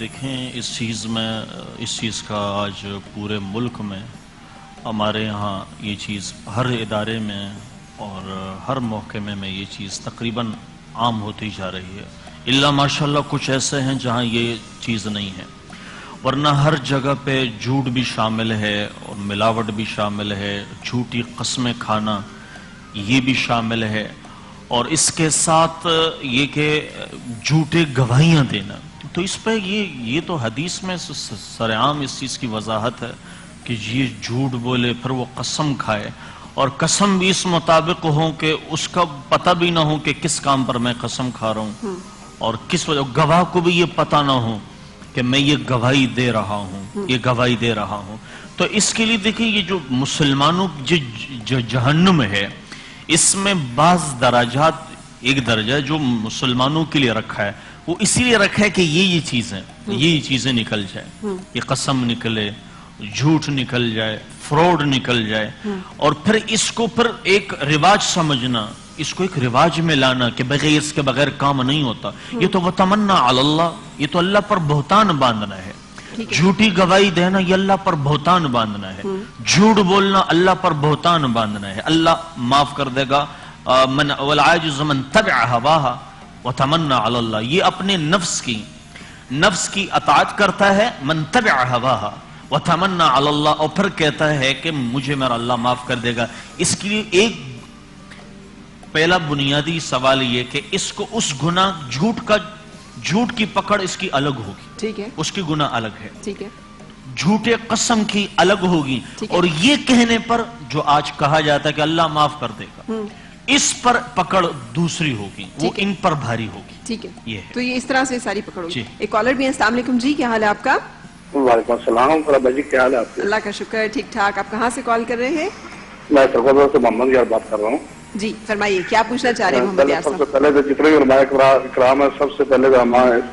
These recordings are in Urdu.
دیکھیں اس چیز کا آج پورے ملک میں ہمارے یہاں یہ چیز ہر ادارے میں اور ہر محکمے میں یہ چیز تقریباً عام ہوتی جا رہی ہے، الا ماشاءاللہ کچھ ایسے ہیں جہاں یہ چیز نہیں ہے، ورنہ ہر جگہ پہ جھوٹ بھی شامل ہے اور ملاوٹ بھی شامل ہے، جھوٹی قسمیں کھانا یہ بھی شامل ہے، اور اس کے ساتھ یہ کہ جھوٹے گواہیاں دینا. تو اس پہ یہ تو حدیث میں سرعام اس چیز کی وضاحت ہے کہ یہ جھوٹ بولے پھر وہ قسم کھائے، اور قسم بھی اس مطابق ہو کہ اس کا پتہ بھی نہ ہو کہ کس کام پر میں قسم کھا رہا ہوں، اور کس وجہ گواہ کو بھی یہ پتہ نہ ہو کہ میں یہ گواہی دے رہا ہوں. تو اس کے لیے دیکھیں یہ جو مسلمانوں جو جہنم ہے اس میں بعض درجات، ایک درجہ جو مسلمانوں کے لیے رکھا ہے وہ اسی لیے رکھا ہے کہ یہ چیزیں نکل جائے، یہ قسم نکلے، جھوٹ نکل جائے، فراڈ نکل جائے، اور پھر اس کو پھر ایک رواج سمجھنا، اس کو ایک رواج میں لانا کہ بغیر اس کے بغیر کام نہیں ہوتا. یہ تو وَتَمَنَّا عَلَى اللَّهِ، یہ تو اللہ پر بہتان باندھنا ہے. جھوٹی گواہی دینا یہ اللہ پر بہتان باندھنا ہے، جھوٹ بولنا اللہ پر بہتان باندھنا ہے. اللہ معاف کر دے گا. وَالْعَاجِزُ مَنْ تَبِعَ هَوَاهَا وَتَمَنَّا عَلَى اللَّهِ، یہ اپنے نفس کی اطاعت کرتا ہے. مَنْ تَبِعَ هَوَاهَا وَتَمَنَّا عَلَى اللَّهِ، اور پھر کہتا ہے کہ مجھے میرا اللہ معاف کر دے گا. اس کے لیے ایک پہلا بنیادی سوال یہ کہ اس کو اس گناہ جھوٹ کی پکڑ اس کی الگ ہوگی، ٹھیک ہے، اس کی گناہ الگ ہے، ٹھیک ہے، جھوٹے قسم کی الگ ہوگی، اور یہ کہنے پر جو آج کہا جاتا ہے کہ اللہ معاف کر دے گا، اس پر پکڑ دوسری ہوگی، وہ ان پر بھاری ہوگی. ٹھیک ہے، تو یہ اس طرح سے ساری پکڑ ہوگی. ایک کالر بھی ہے. السلام علیکم جی، کیا حال ہے آپ کا؟ وعلیکم السلام جی، کیا حال ہے آپ کا؟ اللہ کا شکر، ٹھیک ٹھاک. آپ کہاں سے کال کر رہے ہیں؟ میں سرگودا سے محمد یار بات کر رہا ہوں. جی فرمائیے، کیا پوچھنا چاہ رہے ہیں محمد یار صاحب؟ سب سے پہلے تو جتنے بھی علماء اکرام ہیں سب سے پہلے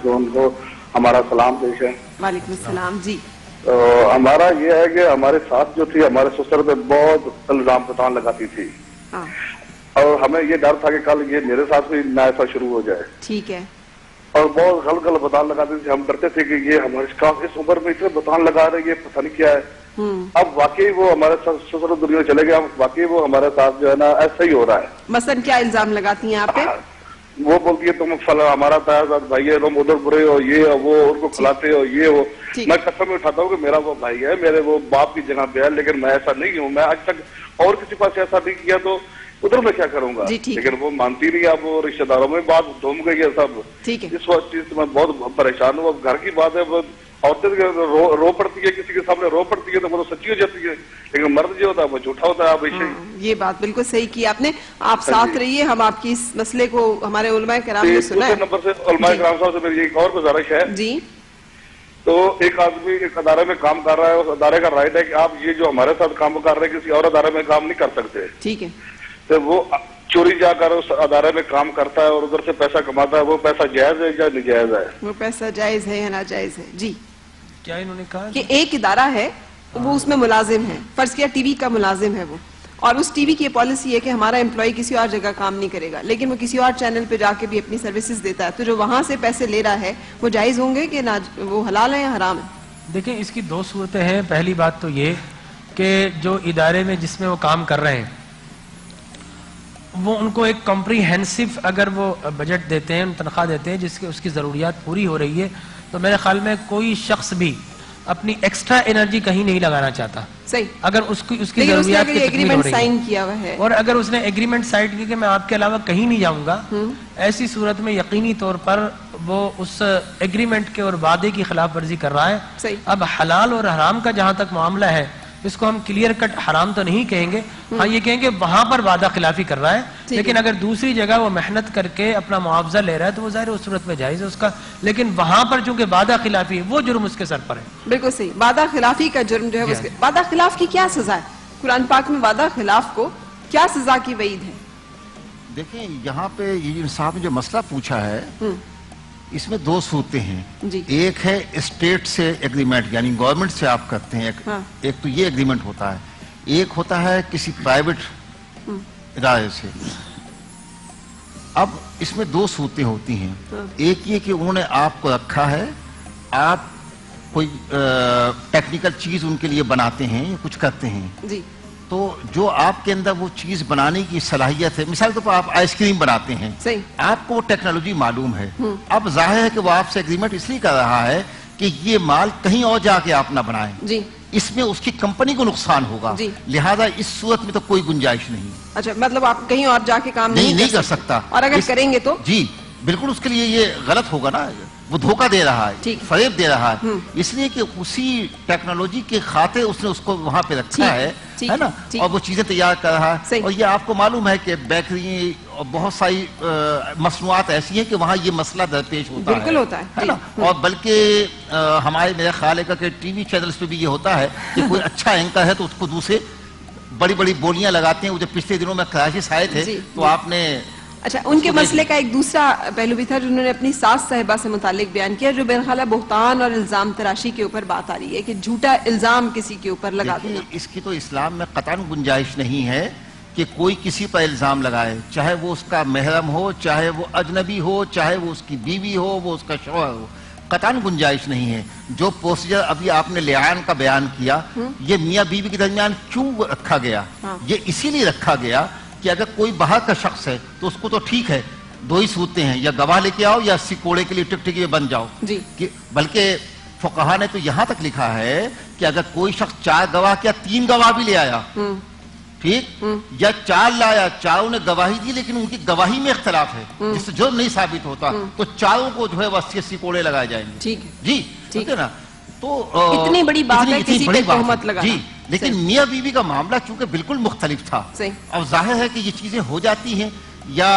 تو ان کو ہمارا سلام پیش ہے. وعلیکم السلام. جی تو ہمارا یہ ہے کہ ہمارے ساتھ جو تھی ہمارے سسر پہ بہت الزام پتان لگاتی تھی، اور ہمیں یہ ڈر تھا کہ کل یہ میرے ساتھ بھی نہ ایسا شروع ہو جائے. ٹھیک ہے. اور بہت غلط بتان لگاتی تھی. ہم ڈرتے تھے کہ یہ ہمارے اس عمر میں اتنے بتان لگا رہے، یہ پتہ نہیں کیا ہے. اب واقعی وہ ہمارے سسر دنیا چلے گئے، واقعی وہ ہمارے ساتھ جو ہے نا ایسا ہی ہو رہا ہے. مثلاً کیا الزام لگاتی ہیں آپ پہ؟ وہ بولتی ہے تم ہمارا تمہارا بھائی ہے، تم ادھر برے ہو، یہ وہ ان کو کھلاتے ہو، یہ وہ. میں قسم اٹھاتا ہوں کہ میرا وہ بھائی ہے، میرے وہ باپ کی جگہ پہ ہے، لیکن میں ایسا نہیں ہوں. میں آج تک اور کسی پاس ایسا نہیں کیا، تو ادھر میں کیا کروں گا. لیکن وہ مانتی نہیں. اب وہ رشتہ داروں میں بات دھوم گئی ہے سب. اس وقت چیز سے میں بہت پریشان ہوں. اب گھر کی بات ہے، عورتیں رو پڑتی ہے، کسی کے سامنے رو پڑتی ہے تو وہ سچی ہو جاتی ہے، لیکن مرد جو ہوتا ہے وہ جھوٹا ہوتا ہے. یہ بات بالکل صحیح کی آپ نے. آپ ساتھ رہیے، ہم آپ کی اس مسئلے کو ہمارے علماء کرام نے سنا ہے. دوسرے نمبر سے علماء کرام صاحب سے میری ایک اور گزارش ہے. جی. تو ایک آدمی ایک ادارے میں کام کر رہا ہے، اس ادارے کا رائٹ ہے کہ آپ یہ جو ہمارے ساتھ کام کر رہے ہیں کسی اور ادارے میں کام نہیں کر سکتے. ٹھیک ہے. تو وہ چوری جا کر اس ادارے میں کام کرتا ہے اور ادھر سے پیسہ کماتا ہے. وہ پیسہ جائز ہے یا ناجائز ہے؟ وہ پیسہ جائز ہے یا ناجائز ہے؟ جی. کیا انہوں نے کہا کہ ایک ادارہ ہے، وہ اس میں ملازم ہے، فرض کیا ٹی وی کا ملازم ہے وہ، اور اس ٹی وی کی پالیسی ہے کہ ہمارا امپلائی کسی اور جگہ کام نہیں کرے گا، لیکن وہ کسی اور چینل پہ جا کے بھی اپنی سروسز دیتا ہے. تو جو وہاں سے پیسے لے رہا ہے وہ جائز ہوں گے کہ وہ حلال ہے یا حرام ہے؟ دیکھیں اس کی دو صورتیں ہیں. پہلی بات تو یہ کہ جو ادارے میں جس میں وہ کام کر رہے ہیں وہ ان کو ایک کمپریہنسو اگر وہ بجٹ دیتے ہیں، تنخواہ دیتے ہیں جس کے اس کی ضروریات پوری ہو رہی ہے، تو میرے خیال میں کوئی شخص بھی اپنی ایکسٹرا انرجی کہیں نہیں لگانا چاہتا. صحیح. اگر اس کی ضروریات کی تکمیل ہو رہی ہے اور اگر اس نے ایگریمنٹ سائن کیا کہ میں آپ کے علاوہ کہیں نہیں جاؤں گا، ایسی صورت میں یقینی طور پر وہ اس ایگریمنٹ کے اور وعدے کی خلاف ورزی کر رہا ہے. اب حلال اور حرام کا جہاں تک معاملہ ہے اس کو ہم کلیئر کٹ حرام تو نہیں کہیں گے، ہاں یہ کہیں گے وہاں پر وعدہ خلافی کر رہا ہے. لیکن اگر دوسری جگہ وہ محنت کر کے اپنا معاوضہ لے رہا ہے تو وہ ظاہر اس صورت میں جائز ہے اس کا. لیکن وہاں پر چونکہ وعدہ خلافی ہے وہ جرم اس کے سر پر ہے. بالکل صحیح. وعدہ خلافی کا جرم جو ہے اس کے وعدہ خلاف کی کیا سزا ہے؟ قرآن پاک میں وعدہ خلاف کو کیا سزا کی وعید ہے؟ دیکھیں یہاں پہ یہ صاحب نے جو مسئلہ پوچھا ہے اس میں دو صورتیں ہیں. ایک ہے اسٹیٹ سے ایگریمنٹ، یعنی گورنمنٹ سے آپ کرتے ہیں، ایک تو یہ ایگریمنٹ ہوتا ہے. ایک ہوتا ہے کسی پرائیویٹ ادارے سے. اب اس میں دو صورتیں ہوتی ہیں. ایک یہ کہ انہوں نے آپ کو رکھا ہے آپ کوئی ٹیکنیکل چیز ان کے لیے بناتے ہیں یا کچھ کرتے ہیں جی تو جو آپ کے اندر وہ چیز بنانے کی صلاحیت ہے، مثال کے طور پر آپ آئس کریم بناتے ہیں، آپ کو وہ ٹیکنالوجی معلوم ہے، اب ظاہر ہے کہ وہ آپ سے ایگریمنٹ اس لیے کر رہا ہے کہ یہ مال کہیں اور جا کے آپ نہ بنائیں، اس میں اس کی کمپنی کو نقصان ہوگا، لہذا اس صورت میں تو کوئی گنجائش نہیں۔ اچھا، مطلب آپ کہیں اور جا کے کام نہیں کر سکتا، اور اگر کریں گے تو جی بالکل اس کے لیے یہ غلط ہوگا نا، وہ دھوکہ دے رہا ہے، فریب دے رہا ہے، اس لیے کہ اسی ٹیکنالوجی کے خاطر اس نے اس کو وہاں پہ رکھا ہے نا، اور وہ چیزیں تیار کر رہا ہے، اور یہ آپ کو معلوم ہے کہ بیکری اور بہت ساری مصنوعات ایسی ہیں کہ وہاں یہ مسئلہ درپیش ہوتا ہے نا، اور بلکہ ہمارے میرا خیال ہے کہ ٹی وی چینلز پہ بھی یہ ہوتا ہے کہ کوئی اچھا اینکر ہے تو اس کو دوسرے بڑی بڑی بولیاں لگاتے ہیں۔ وہ جب پچھلے دنوں میں کراچی سے آئے تھے تو آپ نے اچھا ان کے مسئلے کا ایک دوسرا پہلو بھی تھا جو انہوں نے اپنی ساس صاحبہ سے متعلق بیان کیا، جو میرا خیال ہے بہتان اور الزام تراشی کے اوپر بات آ رہی ہے کہ جھوٹا الزام کسی کے اوپر لگا دینا۔ اس کی تو اسلام میں قطعاً گنجائش نہیں ہے کہ کوئی کسی پر الزام لگائے، چاہے وہ اس کا محرم ہو، چاہے وہ اجنبی ہو، چاہے وہ اس کی بیوی ہو، وہ اس کا شوہر ہو، قطعاً گنجائش نہیں ہے۔ جو پروسیجر ابھی آپ نے لعان کا بیان کیا، یہ میاں بیوی کے درمیان کیوں رکھا گیا؟ یہ اسی لیے رکھا گیا کہ اگر کوئی باہر کا شخص ہے تو اس کو تو ٹھیک ہے، دو ہی صورتیں ہیں، یا گواہ لے کے آؤ یا 80 کوڑے کے لیے ٹکٹکی میں بن جاؤ، بلکہ فقہا نے تو یہاں تک لکھا ہے کہ اگر کوئی شخص 4 گواہ کیا 3 گواہ بھی لے آیا، ٹھیک، یا 4 لایا، چاروں نے گواہی دی لیکن ان کی گواہی میں اختلاف ہے جس سے جرم نہیں ثابت ہوتا، تو چاروں کو جو ہے 80 کوڑے لگائے جائیں گے، جی ٹھیک ہے نا۔ تو اتنی بڑی بات ہے کسی پہ تہمت لگانا، جی لیکن میاں بیوی کا معاملہ چونکہ بالکل مختلف تھا، اب ظاہر ہے کہ یہ چیزیں ہو جاتی ہیں، یا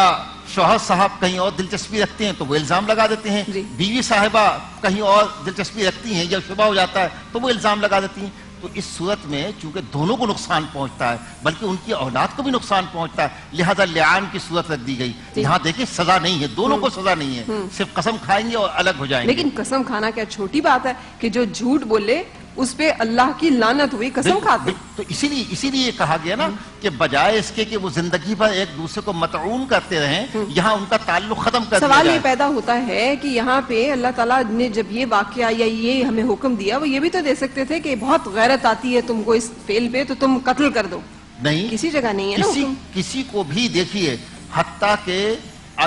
شوہر صاحب کہیں اور دلچسپی رکھتے ہیں تو وہ الزام لگا دیتے ہیں، بیوی صاحبہ کہیں اور دلچسپی رکھتی ہیں یا شبہ ہو جاتا ہے تو وہ الزام لگا دیتی ہیں، تو اس صورت میں چونکہ دونوں کو نقصان پہنچتا ہے بلکہ ان کی اولاد کو بھی نقصان پہنچتا ہے، لہذا لعان کی صورت رکھ دی گئی۔ یہاں دیکھیں سزا نہیں ہے، دونوں کو سزا نہیں ہے، صرف قسم کھائیں گے اور الگ ہو جائیں گے۔ لیکن قسم کھانا کیا چھوٹی بات ہے کہ جو جھوٹ بولے اس پہ اللہ کی لعنت ہوئی، قسم کھاتے۔ تو اسی لیے یہ کہا گیا نا کہ بجائے اس کے کہ وہ زندگی پر ایک دوسرے کو مطعون کرتے رہیں، یہاں ان کا تعلق ختم کر دیا جائے۔ سوال یہ پیدا ہوتا ہے کہ یہاں پہ اللہ تعالیٰ نے جب یہ واقعہ یا یہ ہمیں حکم دیا، وہ یہ بھی تو دے سکتے تھے کہ بہت غیرت آتی ہے تم کو اس فعل پہ تو تم قتل کر دو، نہیں کسی جگہ نہیں ہے نا کسی کو بھی۔ دیکھیے حتیٰ کہ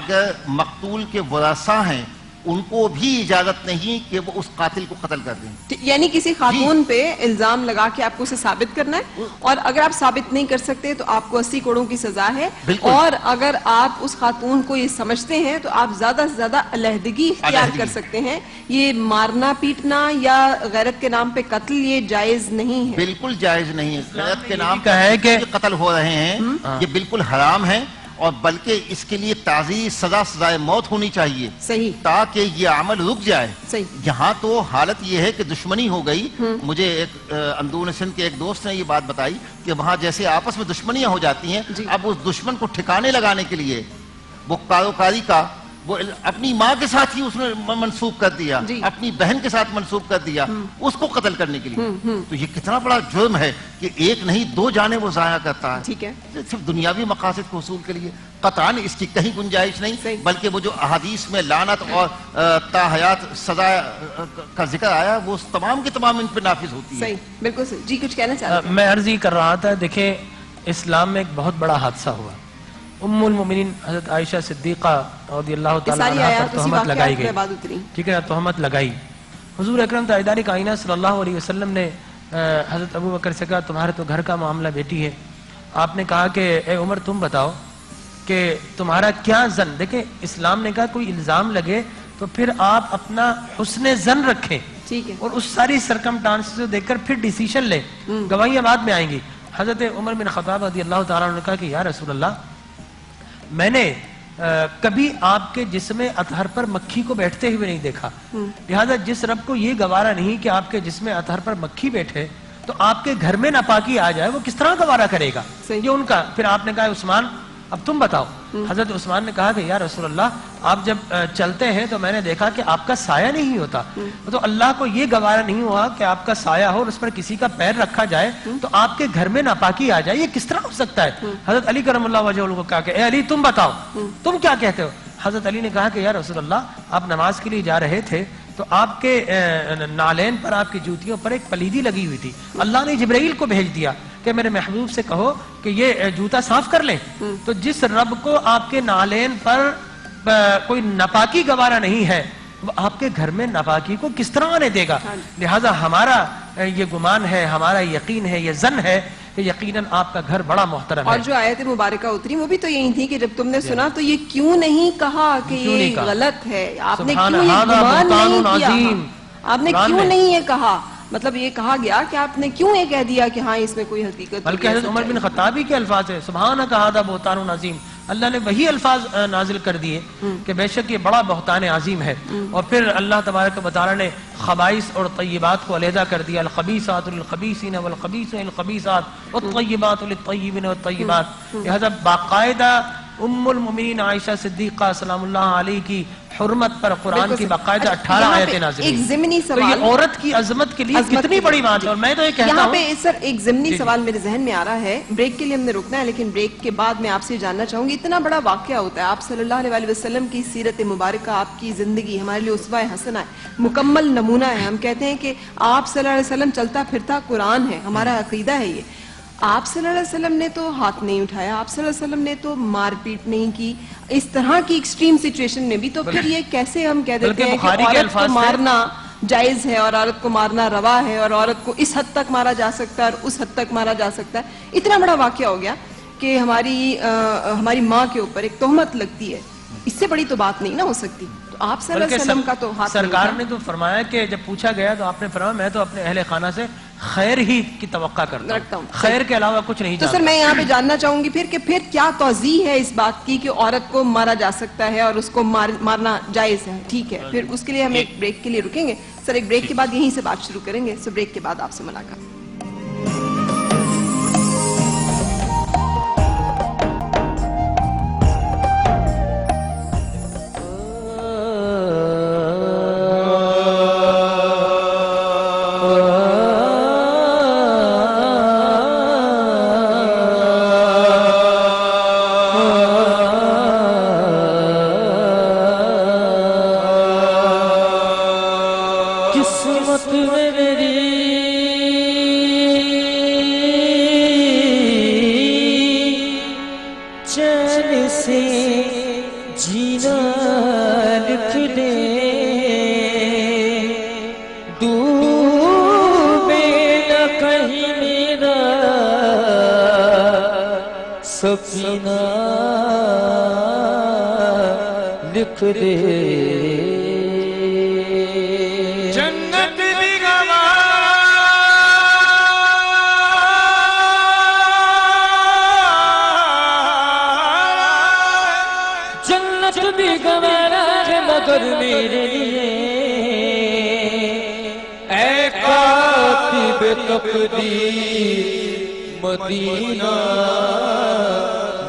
اگر مقتول کے ورثہ ہیں ان کو بھی اجازت نہیں کہ وہ اس قاتل کو قتل کر دیں، یعنی کسی خاتون پہ الزام لگا کے آپ کو اسے ثابت کرنا ہے، اور اگر آپ ثابت نہیں کر سکتے تو آپ کو 80 کوڑوں کی سزا ہے، اور اگر آپ اس خاتون کو یہ سمجھتے ہیں تو آپ زیادہ سے زیادہ علیحدگی اختیار کر سکتے ہیں۔ یہ مارنا پیٹنا یا غیرت کے نام پہ قتل یہ جائز نہیں ہے، بالکل جائز نہیں ہے۔ غیرت کے نام پہ قتل ہو رہے ہیں یہ بالکل حرام ہے، اور بلکہ اس کے لیے تعزیری سزا سزائے موت ہونی چاہیے تاکہ یہ عمل رک جائے۔ یہاں تو حالت یہ ہے کہ دشمنی ہو گئی۔ مجھے ایک اندرون سندھ کے ایک دوست نے یہ بات بتائی کہ وہاں جیسے آپس میں دشمنیاں ہو جاتی ہیں، اب اس دشمن کو ٹھکانے لگانے کے لیے وہ کاروکاری کا وہ اپنی ماں کے ساتھ ہی اس نے منسوب کر دیا، اپنی بہن کے ساتھ منسوب کر دیا اس کو قتل کرنے کے لیے۔ تو یہ کتنا بڑا جرم ہے کہ ایک نہیں 2 جانیں وہ ضائع کرتا ہے، صرف دنیاوی مقاصد کے حصول کے لیے۔ قطعاً اس کی کہیں گنجائش نہیں، بلکہ وہ جو احادیث میں لعنت اور تا حیات سزا کا ذکر آیا وہ تمام کے تمام ان پہ نافذ ہوتی ہے۔ بالکل جی کچھ کہنا چاہ رہا ہوں میں عرض یہ کر رہا تھا، دیکھیں اسلام میں ایک بہت بڑا حادثہ ہوا، ام المومنین حضرت عائشہ صدیقہ رضی اللہ تعالیٰ عنہ پر تہمت لگائی گئی، ٹھیک ہے، تہمت لگائی۔ حضور اکرم تاجدار کائنہ صلی اللہ علیہ وسلم نے حضرت ابو بکر سے کہا تمہارے تو گھر کا معاملہ بیٹی ہے، آپ نے کہا کہ اے عمر تم بتاؤ کہ تمہارا کیا زن، دیکھیں اسلام نے کہا کوئی الزام لگے تو پھر آپ اپنا حسن زن رکھیں اور اس ساری سرکمٹانسز کو دیکھ کر پھر ڈیسیشن لیں، گواہیاں بعد میں آئیں گی۔ حضرت عمر بن خطاب رضی اللہ تعالیٰ عنہ نے کہا کہ یا رسول اللہ میں نے کبھی آپ کے جسم اطہر پر مکھی کو بیٹھتے ہوئے نہیں دیکھا، لہذا جس رب کو یہ گوارا نہیں کہ آپ کے جسم اطہر پر مکھی بیٹھے تو آپ کے گھر میں ناپاکی آ جائے وہ کس طرح گوارا کرے گا، یہ ان کا۔ پھر آپ نے کہا عثمان اب تم بتاؤ۔ حضرت عثمان نے کہا کہ یا رسول اللہ آپ جب چلتے ہیں تو میں نے دیکھا کہ آپ کا سایہ نہیں ہوتا، تو اللہ کو یہ گوارا نہیں ہوا کہ آپ کا سایہ ہو اور اس پر کسی کا پیر رکھا جائے تو آپ کے گھر میں ناپاکی آ جائے، یہ کس طرح ہو سکتا ہے؟ حضرت علی کرم اللہ وجہ کو کہا کہ اے علی تم بتاؤ تم کیا کہتے ہو؟ حضرت علی نے کہا کہ یا رسول اللہ آپ نماز کے لیے جا رہے تھے تو آپ کے نالین پر آپ کی جوتیوں پر ایک پلیدی لگی ہوئی تھی. اللہ نے جبرائیل کو بھیج دیا کہ میرے محبوب سے کہو کہ یہ جوتا صاف کر لیں. تو جس رب کو آپ کے نالین پر کوئی ناپاکی گوارا نہیں ہے وہ آپ کے گھر میں ناپاکی کو کس طرح آنے دے گا؟ لہذا ہمارا یہ گمان ہے, ہمارا یقین ہے, یہ ظن ہے کہ یقیناً آپ کا گھر بڑا محترم ہے. اور جو آیت مبارکہ اتری وہ بھی تو یہی تھی کہ جب تم نے سنا تو یہ کیوں نہیں کہا کہ یہ غلط ہے, آپ نے کیوں یہ گمان نہیں کیا, آپ نے کیوں نہیں یہ کہا, مطلب یہ کہا گیا کہ آپ نے کیوں یہ کہہ دیا کہ ہاں اس میں کوئی حقیقت. بلکہ حضرت عمر بن خطابی کے الفاظ ہے سبحانک ھذا بہتان عظیم, اللہ نے وہی الفاظ نازل کر دیے کہ بے شک یہ بڑا بہتان عظیم ہے. اور پھر اللہ تبارک و تعالی نے خبائث اور طیبات کو علیحدہ کر دیا, الخبیثات للخبیثین والخبیثون للخبیثات والطیبات للطیبین والطیبات. لہذا باقاعدہ ام المؤمنین عائشہ صدیقہ سلام اللہ علیہ کی حرمت پر قرآن کی باقاعدہ 18 آیتیں نازل ہوئی. ایک ضمنی تو سوال, یہ عورت کی عظمت کے لیے کتنی بڑی بات ہے. اور میں تو یہ کہتا یہاں ہوں پہ سر ایک ضمنی سوال میرے ذہن میں آ رہا ہے, بریک کے لیے ہم نے رکنا ہے لیکن بریک کے بعد میں آپ سے جاننا چاہوں گی, اتنا بڑا واقعہ ہوتا ہے, آپ صلی اللہ علیہ وسلم کی سیرت مبارکہ, آپ کی زندگی ہمارے لیے اسوہ حسنہ ہے, مکمل نمونہ ہے. ہم کہتے ہیں کہ آپ صلی اللہ علیہ وسلم چلتا پھرتا قرآن ہے, ہمارا عقیدہ ہے یہ. آپ صلی اللہ علیہ وسلم نے تو ہاتھ نہیں اٹھایا, آپ صلی اللہ علیہ وسلم نے تو مار پیٹ نہیں کی اس طرح کی ایکسٹریم سچویشن میں بھی, تو پھر یہ کیسے ہم کہہ دیتے ہیں کہ عورت کو مارنا جائز ہے اور عورت کو مارنا روا ہے اور عورت کو اس حد تک مارا جا سکتا ہے اور اس حد تک مارا جا سکتا ہے. اتنا بڑا واقعہ ہو گیا کہ ہماری ماں کے اوپر ایک تہمت لگتی ہے, اس سے بڑی تو بات نہیں نہ ہو سکتی. تو آپ صلی اللہ علیہ وسلم کا تو ہاتھ سرکار نے تو فرمایا کہ جب پوچھا گیا تو آپ نے فرمایا میں تو اپنے اہل خانہ سے خیر ہی کی توقع کرتا ہوں, خیر کے علاوہ کچھ نہیں جانتا. تو سر میں یہاں پہ جاننا چاہوں گی پھر کہ پھر کیا توضیح ہے اس بات کی کہ عورت کو مارا جا سکتا ہے اور اس کو مارنا جائز ہے, ٹھیک ہے, پھر اس کے لیے ہم ایک بریک کے لیے رکیں گے. سر ایک بریک کے بعد یہیں سے بات شروع کریں گے, سو بریک کے بعد آپ سے ملاقات. سفینہ لکھ دے جنت بھی جنت بھی گوارا ہے مگر میرے لیے اے کاتب تقدیر مدینہ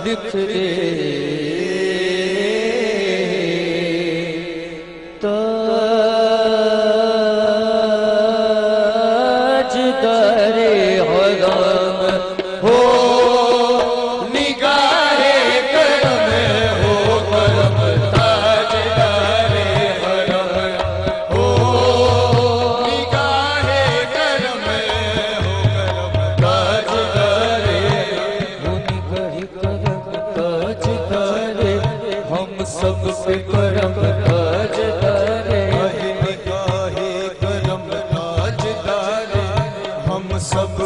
لکھ دے تاجدار حرم ہو نگاہ کرم ہو کرم تاجدار حرم ہو نگاہ کرم ہو کرم تاجدار ہم سب پہ کرم تاجدار نگاہ کرم تاجدار ہم سب